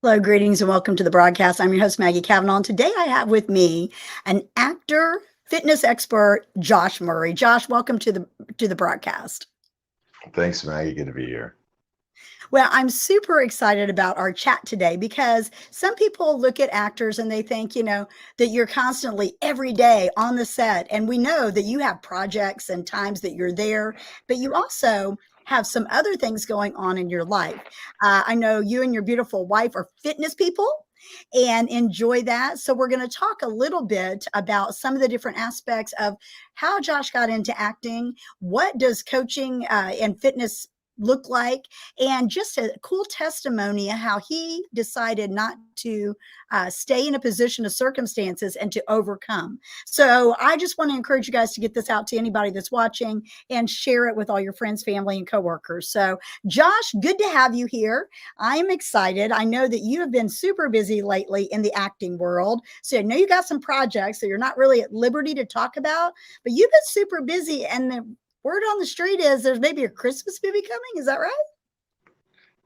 Hello, greetings, and welcome to the broadcast. I'm your host, Maggie Kavanaugh, and today I have with me an actor, fitness expert, Josh Murray. Josh, welcome to the broadcast. Thanks, Maggie. Good to be here. Well, I'm super excited about our chat today because some people look at actors and they think, that you're constantly every day on the set. And we know that you have projects and times that you're there, but you also have some other things going on in your life. I know you and your beautiful wife are fitness people and enjoy that. So we're going to talk a little bit about some of the different aspects of how Josh got into acting. What does coaching and fitness look like, and just a cool testimony of how he decided not to stay in a position of circumstances and to overcome. So I just want to encourage you guys to get this out to anybody that's watching and share it with all your friends, family, and coworkers. So Josh, good to have you here. I'm excited. I know that you have been super busy lately in the acting world. So I know you got some projects that you're not really at liberty to talk about, but you've been super busy, and the word on the street is there's maybe a Christmas movie coming. Is that right?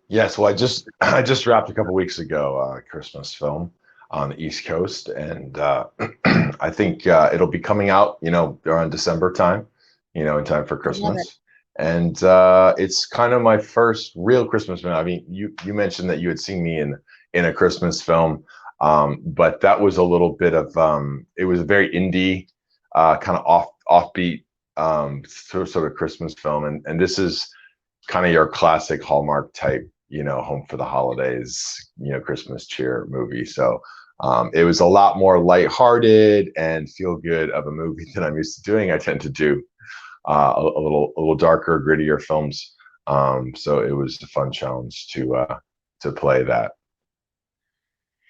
Yes. Well, I just wrapped a couple weeks ago a Christmas film on the East Coast, and I think it'll be coming out, around December time, in time for Christmas. And it's kind of my first real Christmas film. I mean, you mentioned that you had seen me in a Christmas film, but that was a little bit of it was a very indie, kind of offbeat sort of Christmas film, and this is kind of your classic Hallmark type, home for the holidays, Christmas cheer movie. So it was a lot more lighthearted and feel good of a movie than I'm used to doing. I tend to do a little darker, grittier films. So it was a fun challenge to play that.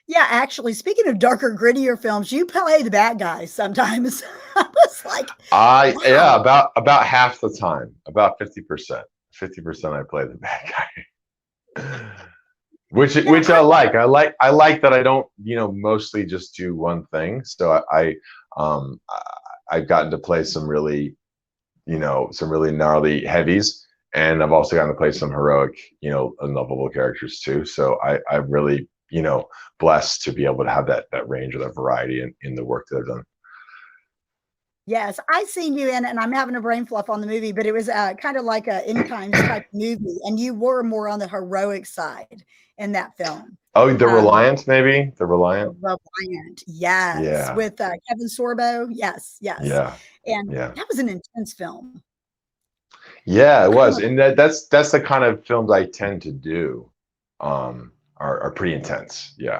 Yeah, actually, speaking of darker, grittier films, you play the bad guys sometimes. I was like, wow. Yeah, about half the time, about 50%. 50% I play the bad guy. which I like. I like that I don't, mostly just do one thing. So I've gotten to play some really gnarly heavies, and I've also gotten to play some heroic, and lovable characters too. So I'm really, blessed to be able to have that range or that variety in the work that I've done. Yes, I seen you in, and I'm having a brain fluff on the movie, but it was kind of like a In Times type movie, and you were more on the heroic side in that film. Oh, The Reliant, maybe? The Reliant? The Reliant, yes. Yeah. With Kevin Sorbo, yes. Yeah. And yeah. that was an intense film. Yeah, it was. And that's the kind of films I tend to do, are pretty intense. Yeah.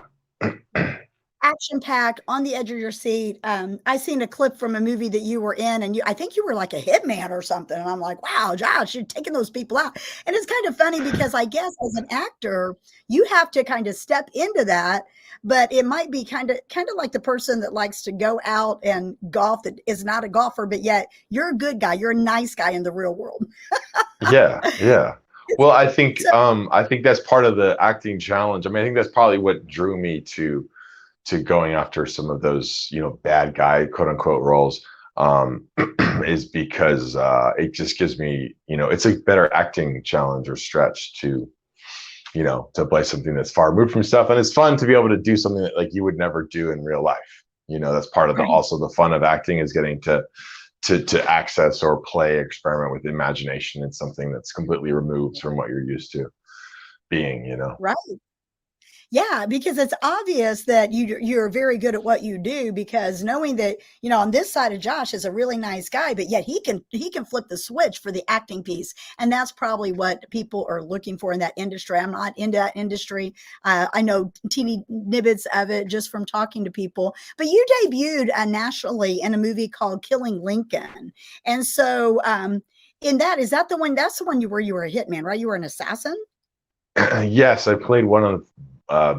Action-packed, on the edge of your seat. I seen a clip from a movie that you were in, and I think you were like a hitman or something. And I'm like, wow, Josh, you're taking those people out. And it's kind of funny because I guess as an actor, you have to kind of step into that, but it might be kind of like the person that likes to go out and golf that is not a golfer, but yet you're a good guy. You're a nice guy in the real world. Yeah. Well, I think that's part of the acting challenge. I mean, I think that's probably what drew me to going after some of those, bad guy, quote unquote, roles, is because it just gives me, it's a better acting challenge or stretch to play something that's far removed from stuff. And it's fun to be able to do something that like you would never do in real life. That's part of also the fun of acting is getting to access or play, experiment with imagination in something that's completely removed from what you're used to being, Right. Yeah, because it's obvious that you're very good at what you do, because knowing that, on this side of Josh is a really nice guy, but yet he can flip the switch for the acting piece. And that's probably what people are looking for in that industry. I'm not into that industry. I know teeny nibbits of it just from talking to people, but you debuted nationally in a movie called Killing Lincoln. And so that's the one where you were a hitman, right? You were an assassin. Yes, I played one of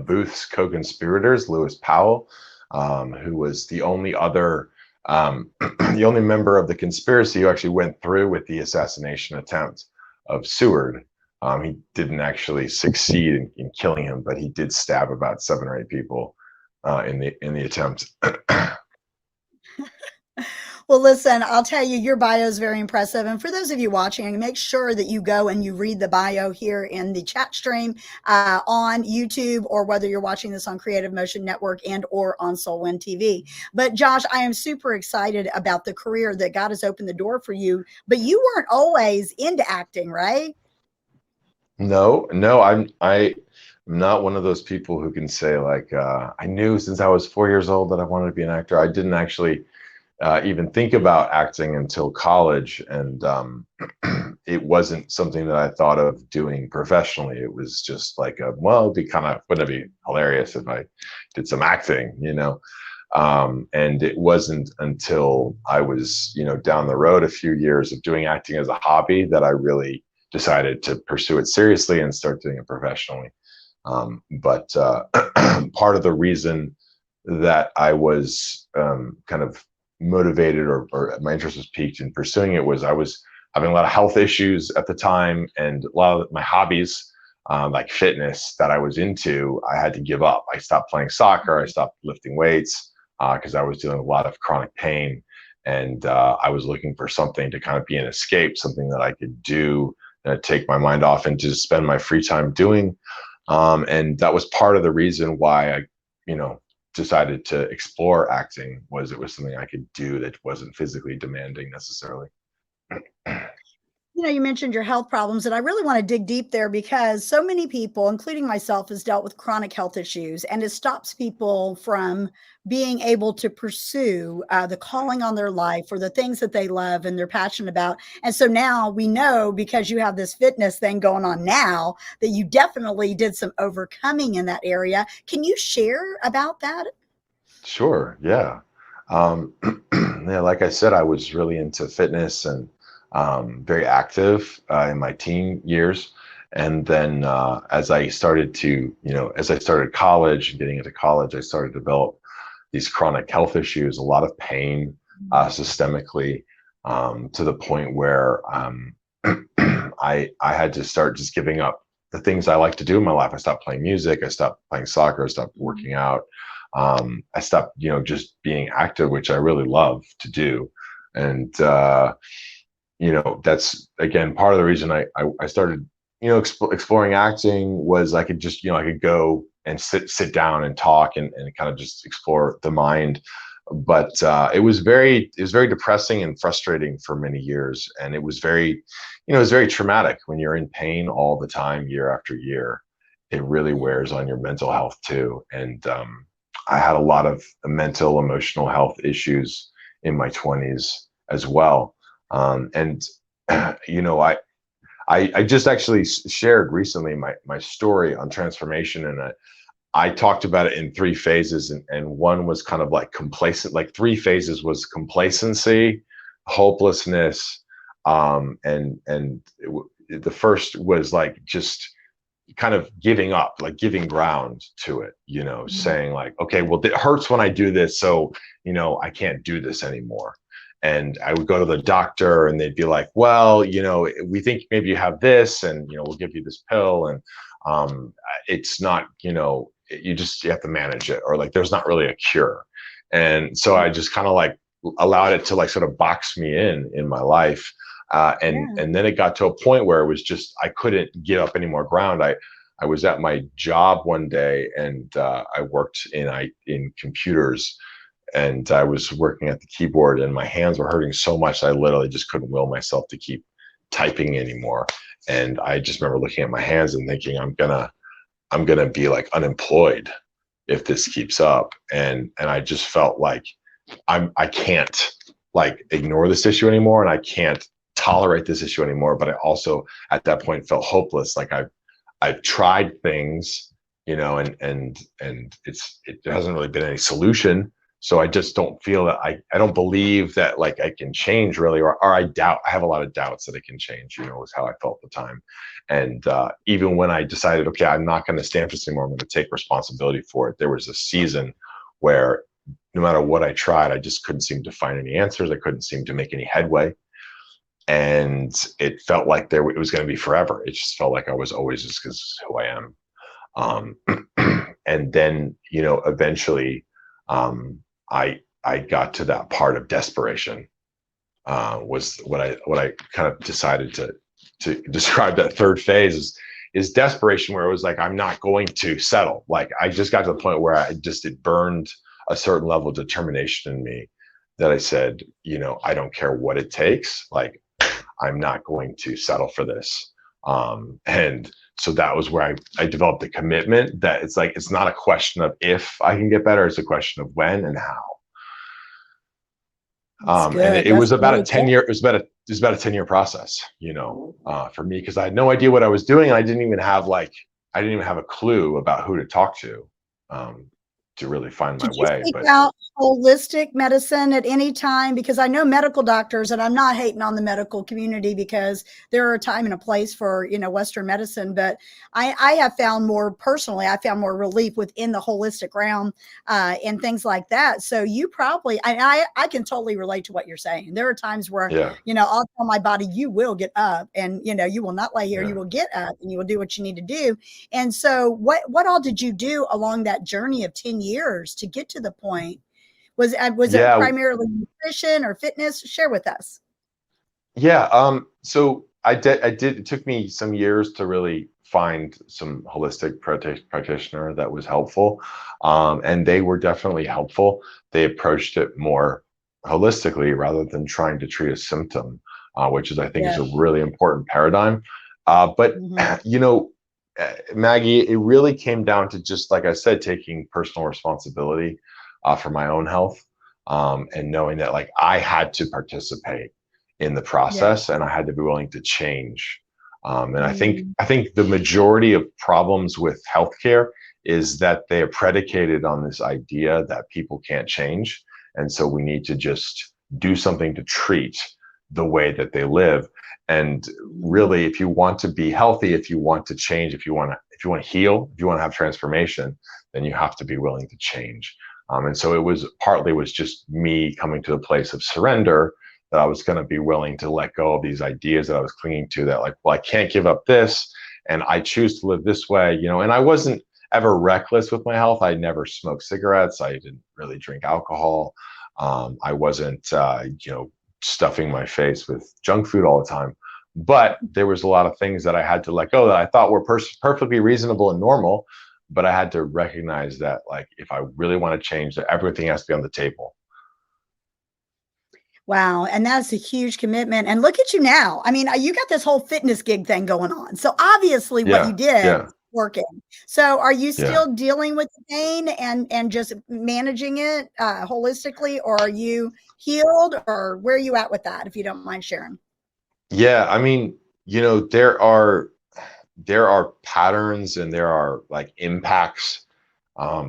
Booth's co-conspirators, Lewis Powell, who was the only other, the only member of the conspiracy who actually went through with the assassination attempt of Seward. He didn't actually succeed in killing him, but he did stab about 7 or 8 people in the attempt. Well, listen, I'll tell you, your bio is very impressive. And for those of you watching, make sure that you go and you read the bio here in the chat stream on YouTube, or whether you're watching this on Creative Motion Network and or on Soulwind TV. But Josh, I am super excited about the career that God has opened the door for you. But you weren't always into acting, right? No, I'm not one of those people who can say like I knew since I was 4 years old that I wanted to be an actor. I didn't actually even think about acting until college, and it wasn't something that I thought of doing professionally. It was just like, well, it'd be wouldn't it be hilarious if I did some acting, you know? And it wasn't until I was, down the road a few years of doing acting as a hobby that I really decided to pursue it seriously and start doing it professionally. But part of the reason that I was kind of motivated, or my interest was piqued in pursuing it, was I was having a lot of health issues at the time, and a lot of my hobbies, like fitness that I was into, I had to give up. I stopped playing soccer. I stopped lifting weights because I was dealing with a lot of chronic pain, and I was looking for something to kind of be an escape, something that I could do, take my mind off and just spend my free time doing. And that was part of the reason why I, decided to explore acting. Was it was something I could do that wasn't physically demanding necessarily. You mentioned your health problems, and I really want to dig deep there because so many people, including myself, has dealt with chronic health issues, and it stops people from being able to pursue the calling on their life or the things that they love and they're passionate about. And so now we know, because you have this fitness thing going on now, that you definitely did some overcoming in that area. Can you share about that? Sure. Yeah. Um, yeah. Like I said, I was really into fitness and very active in my teen years. And then as I started to, as I started college and getting into college, I started to develop these chronic health issues, a lot of pain systemically, to the point where I had to start just giving up the things I like to do in my life. I stopped playing music. I stopped playing soccer. I stopped working out. I stopped, just being active, which I really love to do. And, that's again part of the reason I started, exploring acting, was I could just, I could go and sit down and talk and kind of just explore the mind. But it was very depressing and frustrating for many years, and it was very traumatic when you're in pain all the time, year after year. It really wears on your mental health too. And I had a lot of mental, emotional health issues in my 20s as well. And I just actually shared recently my story on transformation, and I talked about it in three phases, and one was kind of like complacent. Like three phases was complacency, hopelessness, the first was like just kind of giving up, like giving ground to it, saying like, okay, well, it hurts when I do this, so I can't do this anymore. And I would go to the doctor, and they'd be like, well, we think maybe you have this, and we'll give you this pill, and it's not, you have to manage it, or like there's not really a cure. And so I just kind of like allowed it to like sort of box me in my life. And then it got to a point where it was just I couldn't get up any more ground. I was at my job one day, and I worked in computers, and I was working at the keyboard, and my hands were hurting so much I literally just couldn't will myself to keep typing anymore. And I just remember looking at my hands and thinking, I'm gonna be like unemployed if this keeps up. And I just felt like I can't like ignore this issue anymore, and I can't tolerate this issue anymore. But I also at that point felt hopeless. Like I've tried things, and it hasn't really been any solution. So I just don't feel that I don't believe that like I can change really, or I have a lot of doubts that it can change, is how I felt at the time. And even when I decided, okay, I'm not going to stand for this anymore, I'm going to take responsibility for it, there was a season where no matter what I tried, I just couldn't seem to find any answers. I couldn't seem to make any headway. And it felt like it was going to be forever. It just felt like I was always just because who I am. And then, eventually, I got to that part of desperation, was what I kind of decided to describe. That third phase is desperation, where it was like, I'm not going to settle. Like, I just got to the point where it burned a certain level of determination in me, that I said, I don't care what it takes. Like, I'm not going to settle for this. And so that was where I developed the commitment that it's like, it's not a question of if I can get better, it's a question of when and how. That's And good. it That's was about a really good. 10-year, it was about a 10-year process, for me, because I had no idea what I was doing. And I didn't even have a clue about who to talk um, to really find my Did you way. seek But out holistic medicine at any time? Because I know medical doctors, and I'm not hating on the medical community, because there are a time and a place for, Western medicine, but I have found more personally, I found more relief within the holistic realm and things like that. So you probably, I can totally relate to what you're saying. There are times where, yeah, I'll tell my body, you will get up, and, you will not lay here, you yeah. will get up and you will do what you need to do. And so what all did you do along that journey of 10 years to get to the point? Was it Yeah, primarily nutrition or fitness? Share with us. yeah. So I did. It took me some years to really find some holistic practitioner that was helpful, and they were definitely helpful. They approached it more holistically rather than trying to treat a symptom, which is, I think, Yeah. is a really important paradigm. But Mhm. Maggie, it really came down to, just like I said, taking personal responsibility for my own health, and knowing that, like, I had to participate in the Yeah. process, and I had to be willing to change. And I think Mm. I think the majority of problems with healthcare is that they are predicated on this idea that people can't change, and so we need to just do something to treat the way that they live. And Mhm. really, if you want to be healthy, if you want to change, if you want to heal, if you want to have transformation, then you have to be willing to change. And so it was just me coming to a place of surrender, that I was going to be willing to let go of these ideas that I was clinging to, that, like, well, I can't give up this, and I choose to live this way. And I wasn't ever reckless with my health. I never smoked cigarettes. I didn't really drink alcohol. I wasn't, stuffing my face with junk food all the time. But there was a lot of things that I had to let go, that I thought were perfectly reasonable and normal. But I had to recognize that, like, if I really want to change, that everything has to be on the table. Wow, and that's a huge commitment, and look at you now. I mean, you got this whole fitness gig thing going on. So obviously what you Yeah, did yeah, is working. So are you yeah. still dealing with the pain and just managing it holistically, or are you healed, or where are you at with that, if you don't mind sharing? Yeah, I mean, there are patterns, and there are, like, impacts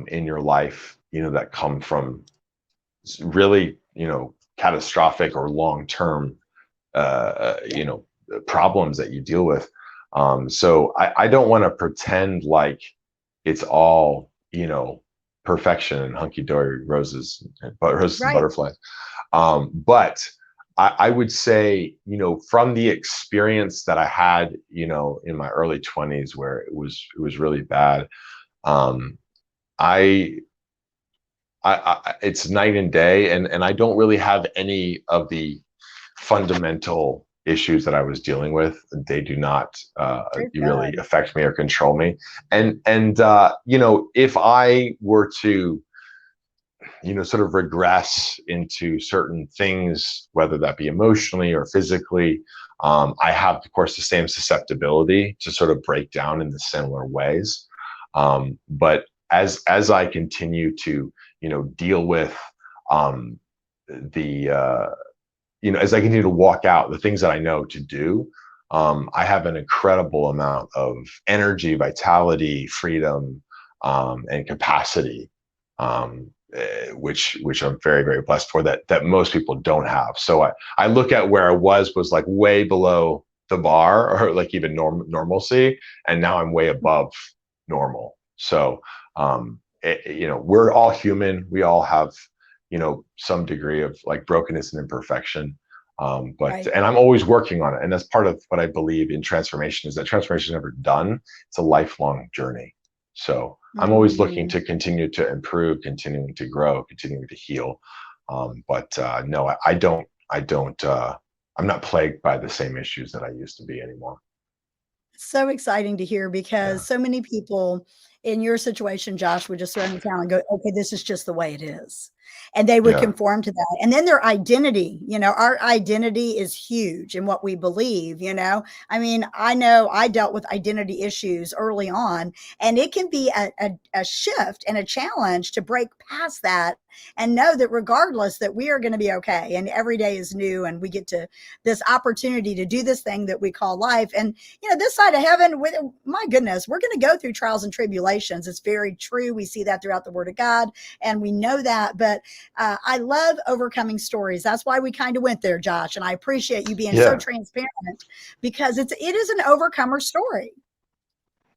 in your life, that come from really, catastrophic or long-term, Yeah. problems that you deal with. So I don't want to pretend like it's all, perfection and hunky-dory roses and Right. butterflies. But I would say, from the experience that I had, in my early 20s, where it was really bad, um, I, it's night and day, and I don't really have any of the fundamental issues that I was dealing with. They do not Praise really God. affect me or control me. And if I were to, sort of regress into certain things, whether that be emotionally or physically, I have, of course, the same susceptibility to sort of break down in the similar ways. But as I continue to, deal with, um, the as I continue to walk out the things that I know to do, I have an incredible amount of energy, vitality, freedom, and capacity, which I'm very, very blessed for, that most people don't have. So I look at where I was like way below the bar, or like even normalcy, and now I'm way above normal. So we're all human. We all have, some degree of, like, brokenness and imperfection. Right. And I'm always working on it. And that's part of what I believe in transformation, is that transformation is never done. It's a lifelong journey. So I'm always looking Mhm. to continue to improve, continuing to grow, continuing to heal. But no, I don't I don't, I'm not plagued by the same issues that I used to be anymore. So exciting to hear Yeah. because so many people in your situation, Josh, would just throw in the towel and go, okay, this is just the way it is. And they would Yeah. conform to that. And then their identity, our identity is huge in what we believe. I mean, I know I dealt with identity issues early on, and it can be a shift and a challenge to break past that and know that regardless that we are going to be okay and every day is new and we get to this opportunity to do this thing that we call life. And this side of heaven, my goodness, we're going to go through trials and tribulations. It's very true. We see that throughout the Word of God, and we know that. But I love overcoming stories. That's why we kind of went there, Josh. And I appreciate you being so Yeah. transparent because it is an overcomer story.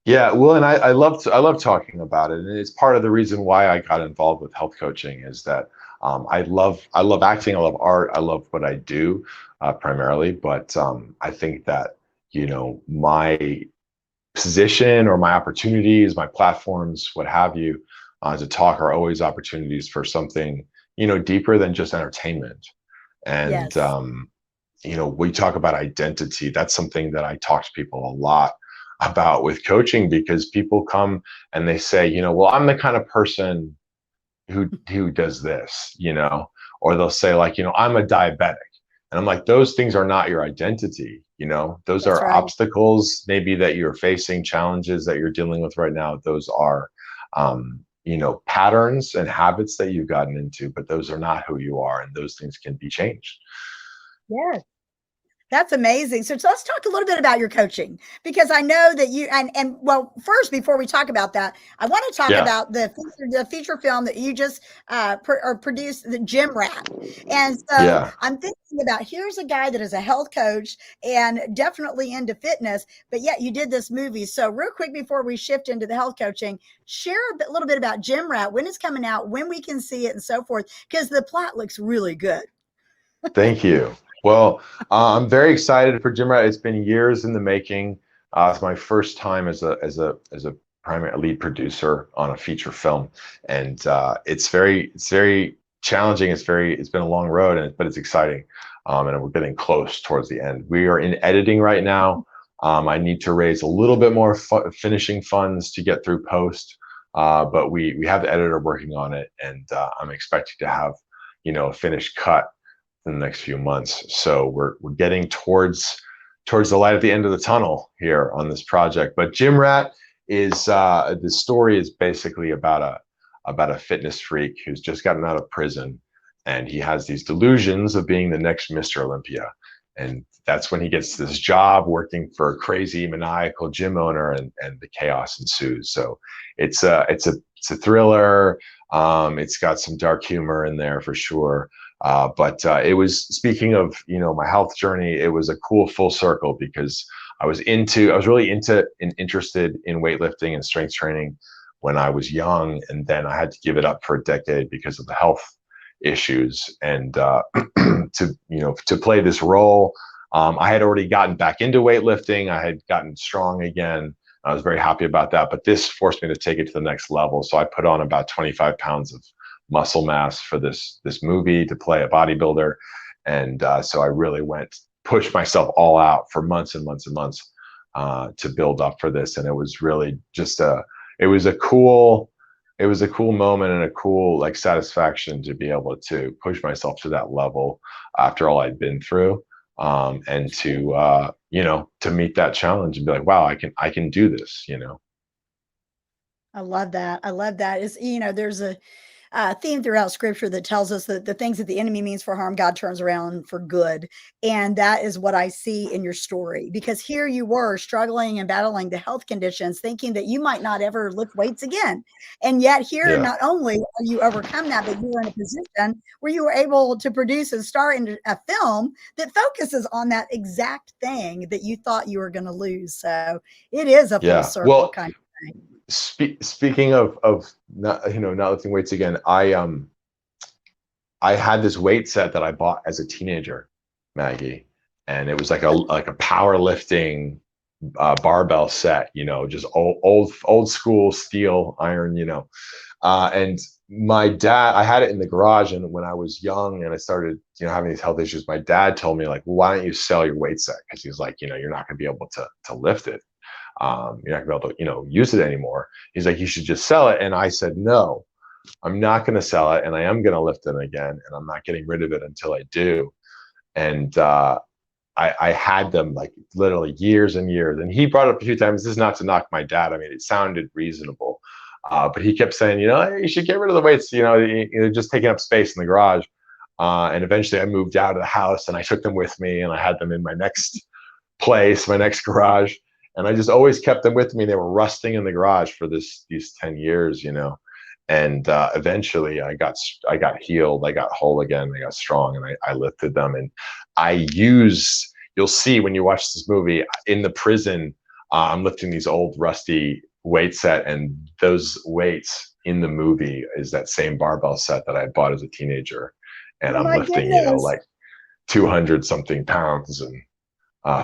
Yeah, well, and I love talking about it, and it's part of the reason why I got involved with health coaching is that I love acting, I love art, I love what I do primarily, but I think that my position or my opportunities, my platforms, what have you, to talk are always opportunities for something deeper than just entertainment, and Yes. we talk about identity. That's something that I talk to people a lot about with coaching because people come and they say, well, I'm the kind of person who does this, or they'll say like, I'm a diabetic. And I'm like, those things are not your identity. Those That's are right. obstacles maybe that you're facing, challenges that you're dealing with right now. Those are, patterns and habits that you've gotten into, but those are not who you are. And those things can be changed. Yes. That's amazing. So let's talk a little bit about your coaching because I know that you and well, first before we talk about that, I want to talk Yeah. about the feature film that you just produced, the Gymrat. And so Yeah. I'm thinking about here's a guy that is a health coach and definitely into fitness, but yet you did this movie. So real quick before we shift into the health coaching, share little bit about Gymrat, when it's coming out, when we can see it, and so forth, because the plot looks really good. Thank you. Well, I'm very excited for Gym Rat. It's been years in the making. It's my first time as a primary lead producer on a feature film, and it's very challenging. It's been a long road, but it's exciting, and we're getting close towards the end. We are in editing right now. I need to raise a little bit more finishing funds to get through post, but we have the editor working on it, and I'm expecting to have a finished cut in the next few months. So we're getting towards the light at the end of the tunnel here on this project. But Gym Rat is the story is basically about a fitness freak who's just gotten out of prison, and he has these delusions of being the next Mr. Olympia. And that's when he gets this job working for a crazy maniacal gym owner, and the chaos ensues. So it's a thriller. It's got some dark humor in there for sure. But it was, speaking of my health journey, it was a cool full circle because I was really into and interested in weightlifting and strength training when I was young, and then I had to give it up for a decade because of the health issues. And to play this role, I had already gotten back into weightlifting. I had gotten strong again. I was very happy about that, but this forced me to take it to the next level. So I put on about 25 pounds of muscle mass for this movie to play a bodybuilder, and so I really pushed myself all out for months and months and months to build up for this, and it was really just it was a cool moment and a cool satisfaction to be able to push myself to that level after all I'd been through, and to meet that challenge and be like, wow, I can do this. I love that. I love that. There's a theme throughout scripture that tells us that the things that the enemy means for harm, God turns around for good. And that is what I see in your story, because here you were struggling and battling the health conditions, thinking that you might not ever lift weights again. And yet here, Yeah. not only are you overcome that, but you were in a position where you were able to produce and star in a film that focuses on that exact thing that you thought you were going to lose. So it is a full Yeah. circle Well, kind of thing. speaking of not lifting weights again, I had this weight set that I bought as a teenager, Maggie, and it was like a powerlifting barbell set, just old school steel iron, And my dad, I had it in the garage, and when I was young and I started, having these health issues, my dad told me, like, well, why don't you sell your weight set? Because he's like, you're not going to be able to lift it. You're not going to be able to, use it anymore. He's like, you should just sell it. And I said, no, I'm not going to sell it, and I am going to lift it again, and I'm not getting rid of it until I do. And I had them like literally years and years. And he brought it up a few times. This is not to knock my dad. I mean, it sounded reasonable. But he kept saying, hey, you should get rid of the weights, you're just taking up space in the garage. And eventually I moved out of the house, and I took them with me, and I had them in my next place, my next garage. And I just always kept them with me. They were rusting in the garage for these 10 years, And eventually I got healed, I got whole again, I got strong, and I lifted them. And you'll see when you watch this movie, in the prison, I'm lifting these old rusty weight set, and those weights in the movie is that same barbell set that I had bought as a teenager. And Oh I'm my lifting, goodness. like 200 something pounds, and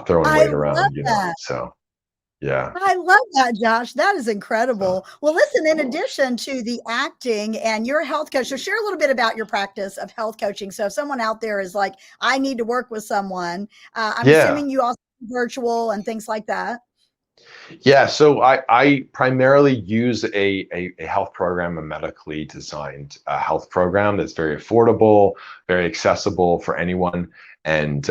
throwing I weight love around, that. so yeah. I love that, Josh. That is So, incredible. Well, listen, in addition to the acting and your health coach, so share a little bit about your practice of health coaching. So if someone out there is like, I need to work with someone, I'm yeah. assuming you also do virtual and things like that. Yeah, so I primarily use a health program, a medically designed health program that's very affordable, very accessible for anyone, and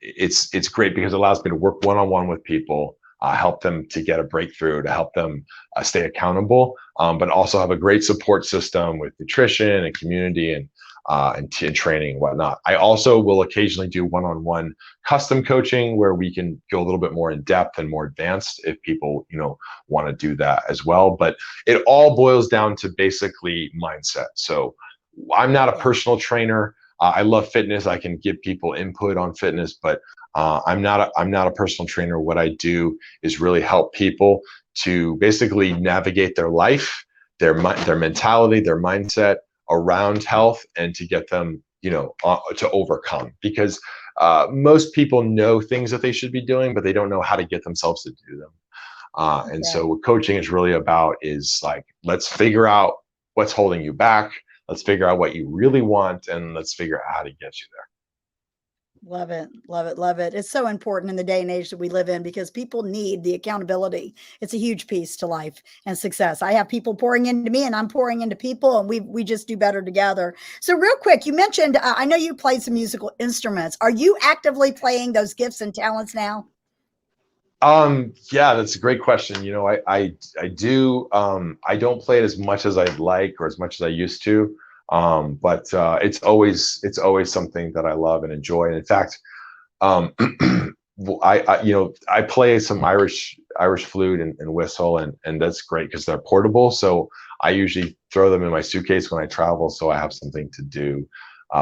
it's great because it allows me to work one-on-one with people, help them to get a breakthrough, to help them stay accountable, but also have a great support system with nutrition and community and training and whatnot. I also will occasionally do one-on-one custom coaching where we can go a little bit more in depth and more advanced if people, want to do that as well. But it all boils down to basically mindset. So I'm not a Yeah. personal trainer. I love fitness. I can give people input on fitness, but I'm not a personal trainer. What I do is really help people to basically navigate their life, their mentality, their mindset around health, and to get them, to overcome. Because most people know things that they should be doing, but they don't know how to get themselves to do them. And Yeah. so what coaching is really about is like, let's figure out what's holding you back. Let's figure out what you really want, and let's figure out how to get you there. Love it. Love it. Love it. It's so important in the day and age that we live in because people need the accountability. It's a huge piece to life and success. I have people pouring into me, and I'm pouring into people, and we just do better together. So real quick, you mentioned, I know you played some musical instruments. Are you actively playing those gifts and talents now? Yeah, that's a great question. I do. I don't play it as much as I'd like, or as much as I used to. But it's always something that I love and enjoy. And in fact, I play some Irish flute and whistle, and that's great because they're portable. So I usually throw them in my suitcase when I travel, so I have something to do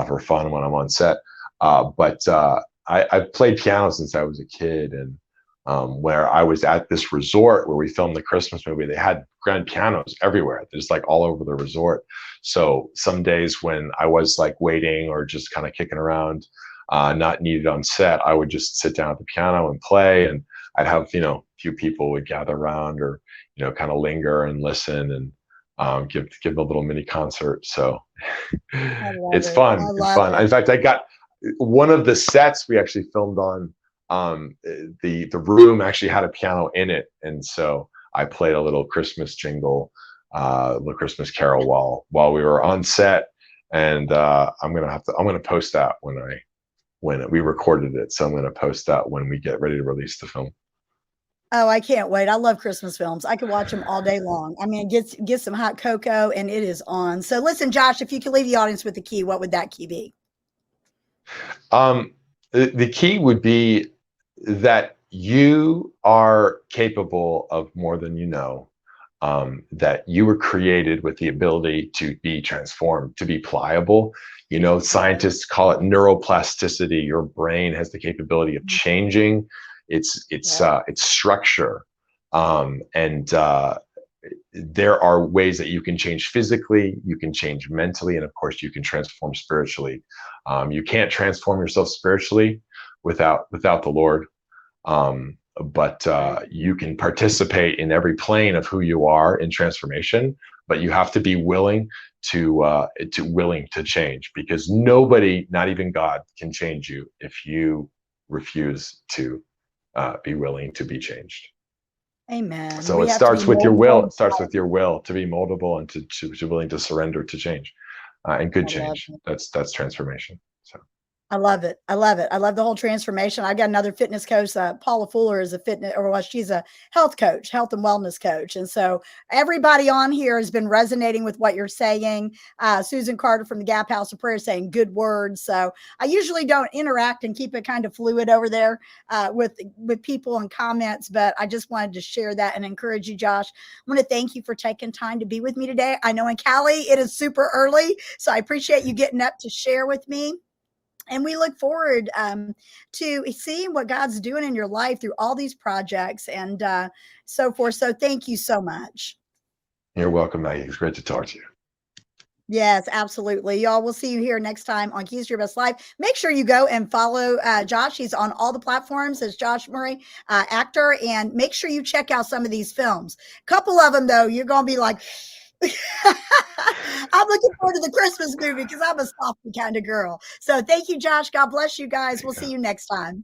for fun when I'm on set. But I've played piano since I was a kid, and where I was at this resort where we filmed the Christmas movie, they had grand pianos everywhere, just like all over the resort. So some days when I was like waiting or just kind of kicking around, not needed on set, I would just sit down at the piano and play, and I'd have, a few people would gather around, or, kind of linger and listen, and give them a little mini concert. So I love it's it. fun. I It's love fun. it. In fact, I got one of the sets we actually filmed on. The room actually had a piano in it, and so I played a little Christmas jingle, little Christmas carol while we were on set. And I'm gonna post that when we recorded it. So I'm gonna post that when we get ready to release the film. Oh, I can't wait. I love Christmas films. I could watch them all day long. I mean, get some hot cocoa and it is on. So listen, Josh, if you could leave the audience with a key, what would that key be? Um, the key would be that you are capable of more than you know. That you were created with the ability to be transformed, to be pliable. Scientists call it neuroplasticity. Your brain has the capability of changing its structure, and there are ways that you can change physically, you can change mentally, and of course you can transform spiritually. You can't transform yourself spiritually without the Lord. But you can participate in every plane of who you are in transformation, but you have to be willing to change, because nobody, not even God, can change you if you refuse to be willing to be changed. Amen. So We it have to be starts with your moldable. will. It starts with your will to be moldable and to willing to surrender to change, and good I love change. it. That's transformation. So I love it. I love it. I love the whole transformation. I got another fitness coach. Paula Fuller is a fitness, or well, she's a health coach, health and wellness coach. And so everybody on here has been resonating with what you're saying. Susan Carter from the Gap House of Prayer saying good words. So I usually don't interact and keep it kind of fluid over there with people and comments, but I just wanted to share that and encourage you, Josh. I want to thank you for taking time to be with me today. I know in Cali it is super early, so I appreciate you getting up to share with me. And we look forward to seeing what God's doing in your life through all these projects and so forth. So thank you so much. you're welcome, Maggie. It's great to talk to you. Yes, absolutely. Y'all, we'll see you here next time on Keys to Your Best Life. Make sure you go and follow Josh. He's on all the platforms as Josh Murray, actor. And make sure you check out some of these films. A couple of them, though, you're going to be like, I'm looking forward to the Christmas movie because I'm a softy kind of girl. So thank you, Josh. God bless you guys. We'll see you next time.